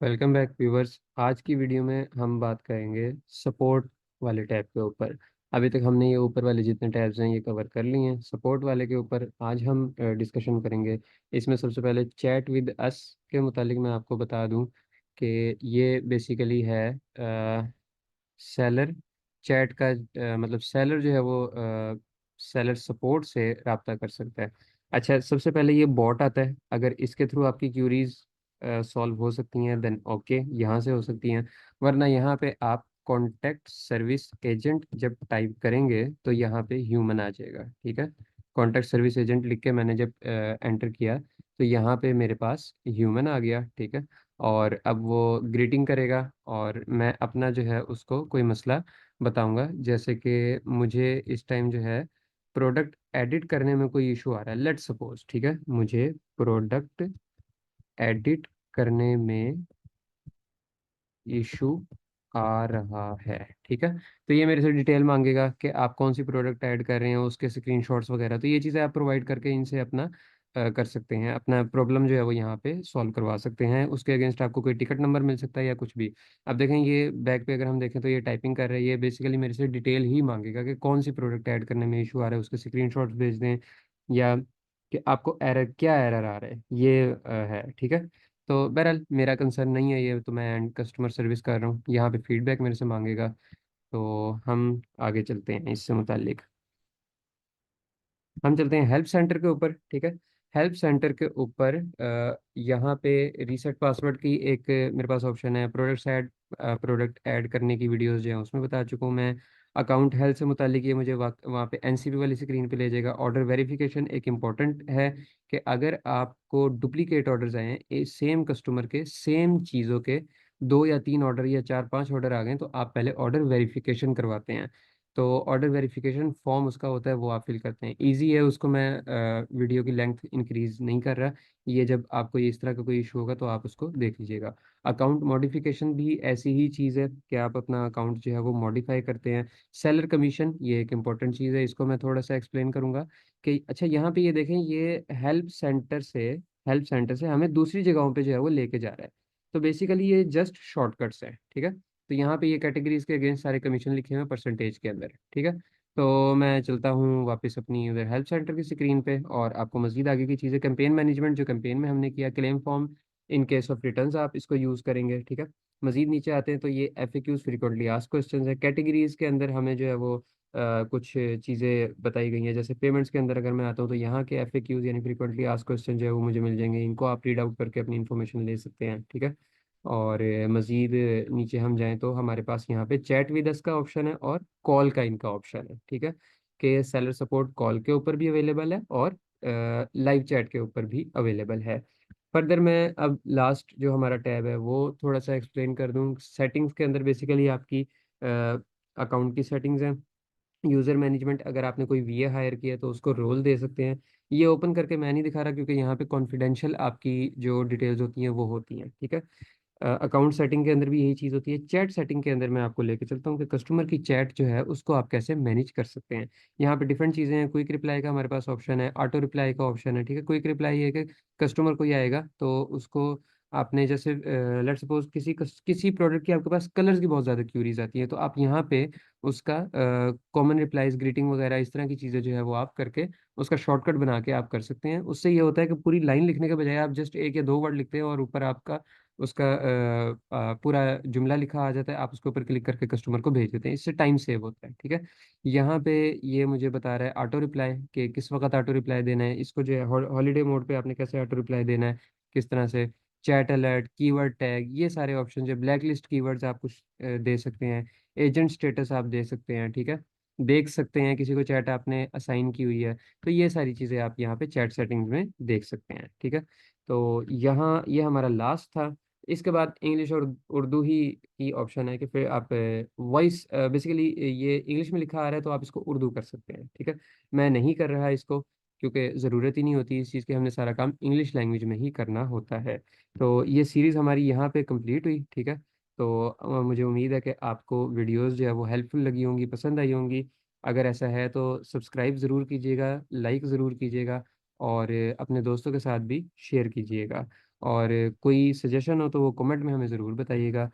Welcome back viewers. आज की video में हम बात करेंगे सपोर्ट वाले टैब के ऊपर। अभी तक हमने ये ऊपर वाले जितने टैब्स हैं ये कवर कर लिए हैं। सपोर्ट वाले के ऊपर आज हम डिस्कशन करेंगे। इसमें सबसे पहले चैट विद अस के मुतालिक मैं आपको बता दूं कि ये बेसिकली है सेलर चैट का मतलब सेलर जो है वो सेलर सपोर्ट से रब्ता कर सकता है। अच्छा, सबसे पहले ये बॉट आता है। अगर इसके थ्रू आपकी क्यूरीज सॉल्व हो सकती हैं देन ओके, यहाँ से हो सकती हैं। वरना यहाँ पे आप कॉन्टैक्ट सर्विस एजेंट जब टाइप करेंगे तो यहाँ पे ह्यूमन आ जाएगा। ठीक है, कॉन्टैक्ट सर्विस एजेंट लिख के मैंने जब एंटर किया तो यहाँ पे मेरे पास ह्यूमन आ गया। ठीक है, और अब वो ग्रीटिंग करेगा और मैं अपना जो है उसको कोई मसला बताऊंगा। जैसे कि मुझे इस टाइम जो है प्रोडक्ट एडिट करने में कोई इशू आ रहा है, लेट सपोज। ठीक है, मुझे प्रोडक्ट एडिट करने में इशू आ रहा है। ठीक है, तो ये मेरे से डिटेल मांगेगा कि आप कौन सी प्रोडक्ट ऐड कर रहे हैं, उसके स्क्रीनशॉट्स वगैरह। तो ये चीज़ें आप प्रोवाइड करके इनसे अपना कर सकते हैं, अपना प्रॉब्लम जो है वो यहाँ पे सॉल्व करवा सकते हैं। उसके अगेंस्ट आपको कोई टिकट नंबर मिल सकता है या कुछ भी। अब देखें ये बैक पे अगर हम देखें तो ये टाइपिंग कर रहे हैं। ये बेसिकली मेरे से डिटेल ही मांगेगा कि कौन सी प्रोडक्ट ऐड करने में इशू आ रहा है, उसके स्क्रीनशॉट्स भेज दें, या कि आपको एरर क्या एरर आ रहा है ये है। ठीक है, तो बहरहाल मेरा कंसर्न नहीं है ये, तो मैं एंड कस्टमर सर्विस कर रहा हूँ। यहाँ पे फीडबैक मेरे से मांगेगा, तो हम आगे चलते हैं इससे मुतालिक। हम चलते हैं हेल्प सेंटर के ऊपर। ठीक है, हेल्प सेंटर के ऊपर यहाँ पे रीसेट पासवर्ड की एक मेरे पास ऑप्शन है। प्रोडक्ट ऐड करने की वीडियोस जो है उसमें बता चुका हूँ मैं। अकाउंट हेल्थ से मुतालिक ये मुझे वहाँ पे एनसीपी वाली स्क्रीन पे ले जाएगा। ऑर्डर वेरिफिकेशन एक इम्पॉर्टेंट है कि अगर आपको डुप्लीकेट ऑर्डर्स आए हैं सेम कस्टमर के सेम चीज़ों के, 2 या 3 ऑर्डर या 4-5 ऑर्डर आ गए, तो आप पहले ऑर्डर वेरिफिकेशन करवाते हैं। तो ऑर्डर वेरिफिकेशन फॉर्म उसका होता है, वो आप फिल करते हैं। इजी है, उसको मैं वीडियो की लेंथ इंक्रीज नहीं कर रहा। ये जब आपको ये इस तरह का कोई इशू होगा तो आप उसको देख लीजिएगा। अकाउंट मॉडिफिकेशन भी ऐसी ही चीज़ है कि आप अपना अकाउंट जो है वो मॉडिफाई करते हैं। सेलर कमीशन ये एक इंपॉर्टेंट चीज़ है, इसको मैं थोड़ा सा एक्सप्लेन करूंगा कि अच्छा यहाँ पे ये देखें, ये हेल्प सेंटर से हमें दूसरी जगहों पे जो है वो लेके जा रहा है। तो बेसिकली ये जस्ट शॉर्टकट्स है। ठीक है, तो यहाँ पे ये कैटेगरीज के अगेंस्ट सारे कमीशन लिखे हुए हैं परसेंटेज के अंदर। ठीक है, तो मैं चलता हूँ वापस अपनी उधर हेल्प सेंटर की स्क्रीन पे और आपको मजीद आगे की चीज़ें, कैंपेन मैनेजमेंट जो कैंपेन में हमने किया, claim form in case of returns आप इसको यूज़ करेंगे। ठीक है, मजीद नीचे आते हैं तो ये FAQs फ्रीक्वेंटली आस्क्ड क्वेश्चंस है। कैटेगरीज के अंदर हमें जो है वो कुछ चीज़ें बताई गई हैं। जैसे पेमेंट्स के अंदर अगर मैं आता हूँ तो यहाँ के FAQs यानी फ्रीक्वेंटली आस्क्ड क्वेश्चन जो है वो मुझे मिल जाएंगे। इनको आप रीड आउट करके अपनी इन्फॉर्मेशन ले सकते हैं। ठीक है, और मज़ीद नीचे हम जाएं तो हमारे पास यहाँ पे चैट विद अस का ऑप्शन है और कॉल का इनका ऑप्शन है। ठीक है, कि सेलर सपोर्ट कॉल के ऊपर भी अवेलेबल है और लाइव चैट के ऊपर भी अवेलेबल है। फर्दर मैं अब लास्ट जो हमारा टैब है वो थोड़ा सा एक्सप्लेन कर दूं। सेटिंग्स के अंदर बेसिकली आपकी अकाउंट की सेटिंग्स हैं। यूज़र मैनेजमेंट, अगर आपने कोई VA हायर किया है तो उसको रोल दे सकते हैं। ये ओपन करके मैं नहीं दिखा रहा क्योंकि यहाँ पे कॉन्फिडेंशियल आपकी जो डिटेल्स होती हैं वो होती हैं। ठीक है, अकाउंट सेटिंग के अंदर भी यही चीज़ होती है। चैट सेटिंग के अंदर मैं आपको लेके चलता हूँ कि कस्टमर की चैट जो है उसको आप कैसे मैनेज कर सकते हैं। यहाँ पे डिफरेंट चीज़ें हैं। क्विक रिप्लाई का हमारे पास ऑप्शन है, ऑटो रिप्लाई का ऑप्शन है। ठीक है, क्विक रिप्लाई है कि कस्टमर कोई आएगा तो उसको आपने जैसे लेट सपोज किसी प्रोडक्ट की आपके पास कलर्स की बहुत ज़्यादा क्यूरीज आती है, तो आप यहाँ पे उसका कॉमन रिप्लाईज, ग्रीटिंग वगैरह इस तरह की चीज़ें जो है वो आप करके उसका शॉर्टकट बना के आप कर सकते हैं। उससे ये होता है कि पूरी लाइन लिखने के बजाय आप जस्ट 1 या 2 वर्ड लिखते हैं और ऊपर आपका उसका पूरा जुमला लिखा आ जाता है। आप उसके ऊपर क्लिक करके कस्टमर को भेज देते हैं, इससे टाइम सेव होता है। ठीक है, यहाँ पे ये मुझे बता रहा है ऑटो रिप्लाई कि किस वक्त ऑटो रिप्लाई देना है। इसको जो है हॉलीडे मोड पे आपने कैसे ऑटो रिप्लाई देना है, किस तरह से। चैट अलर्ट, कीवर्ड टैग, ये सारे ऑप्शन जो ब्लैक लिस्ट कीवर्ड्स आप कुछ दे सकते हैं। एजेंट स्टेटस आप दे सकते हैं। ठीक है, देख सकते हैं किसी को चैट आपने असाइन की हुई है, तो ये सारी चीज़ें आप यहाँ पे चैट सेटिंग्स में देख सकते हैं। ठीक है, तो यहाँ ये हमारा लास्ट था। इसके बाद इंग्लिश और उर्दू ही की ऑप्शन है कि फिर आप वॉइस, बेसिकली ये इंग्लिश में लिखा आ रहा है तो आप इसको उर्दू कर सकते हैं। ठीक है, मैं नहीं कर रहा इसको क्योंकि ज़रूरत ही नहीं होती इस चीज़ की, हमने सारा काम इंग्लिश लैंग्वेज में ही करना होता है। तो ये सीरीज़ हमारी यहाँ पे कंप्लीट हुई। ठीक है, तो मुझे उम्मीद है कि आपको वीडियोस जो है वो हेल्पफुल लगी होंगी, पसंद आई होंगी। अगर ऐसा है तो सब्सक्राइब ज़रूर कीजिएगा, लाइक ज़रूर कीजिएगा और अपने दोस्तों के साथ भी शेयर कीजिएगा। और कोई सजेशन हो तो वो कमेंट में हमें ज़रूर बताइएगा।